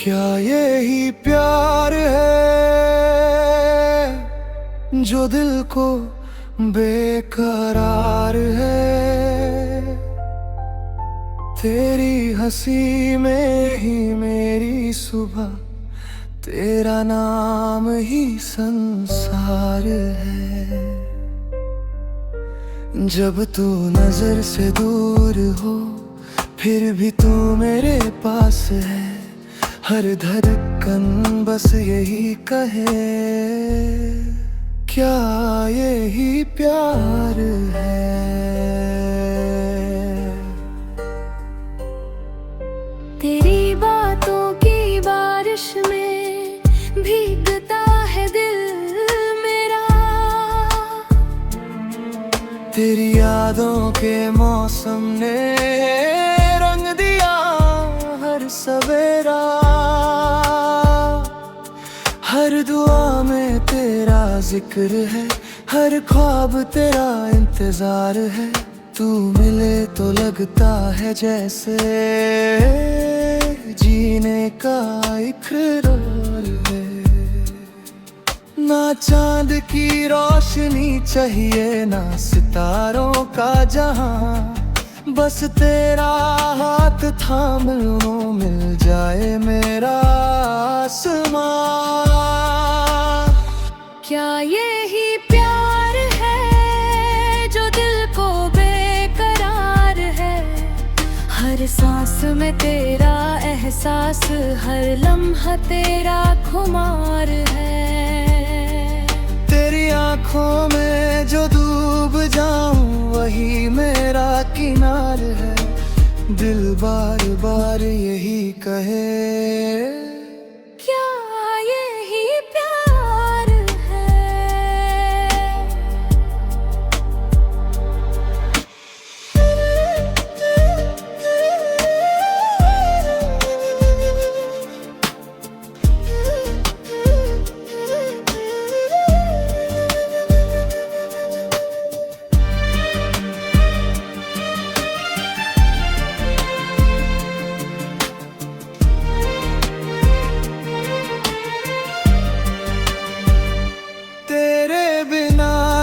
क्या यही प्यार है जो दिल को बेकरार है। तेरी हंसी में ही मेरी सुबह, तेरा नाम ही संसार है। जब तू नजर से दूर हो फिर भी तू मेरे पास है। हर धड़कन बस यही कहे, क्या यही प्यार है। तेरी बातों की बारिश में भीगता है दिल मेरा। तेरी यादों के मौसम ने रंग दिया हर सवेरा। हर दुआ में तेरा जिक्र है, हर ख्वाब तेरा इंतजार है। तू मिले तो लगता है जैसे जीने का इकरार है। ना चांद की रोशनी चाहिए ना सितारों का जहां, बस तेरा हाथ थाम लूं मिल जाए मेरा आसमां। क्या यही प्यार है जो दिल को बेकरार है। हर सांस में तेरा एहसास, हर लम्हा तेरा खुमार है। तेरी आंखों में जो डूब जाऊं वही मेरा किनार है। दिल बार बार यही कहे, क्या यही प्यार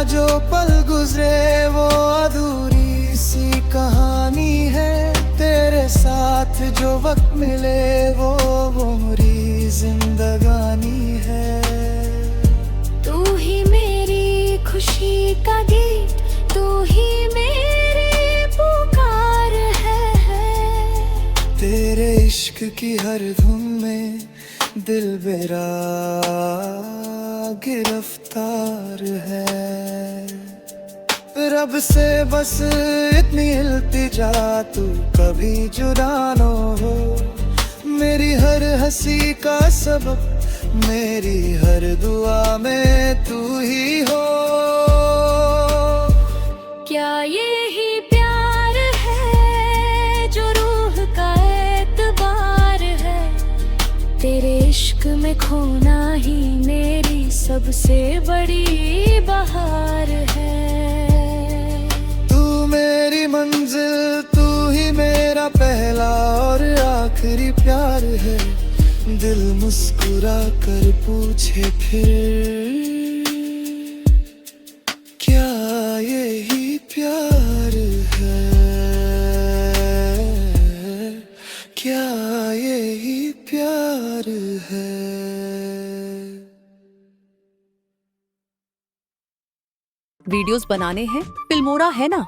जो पल गुजरे वो अधूरी सी कहानी है। तेरे साथ जो वक्त मिले वो मेरी जिंदगानी है। तू ही मेरी खुशी का गीत, तू ही मेरी पुकार है। तेरे इश्क की हर धुन में दिल मेरा गिरफ्तार है। रब से बस इतनी इल्तिजा तू कभी जुदा न हो। मेरी हर हंसी का सबब, मेरी हर दुआ में तू ही हो। क्या यही प्यार है जो रूह का एतबार है। तेरे इश्क में खोना ही मेरी सबसे बड़ी बहार है। तू मेरी मंजिल, तू ही मेरा पहला और आखिरी प्यार है। दिल मुस्कुरा कर पूछे फिर, क्या यही प्यार है। क्या यही प्यार है। वीडियोस बनाने हैं फिल्मोरा है ना।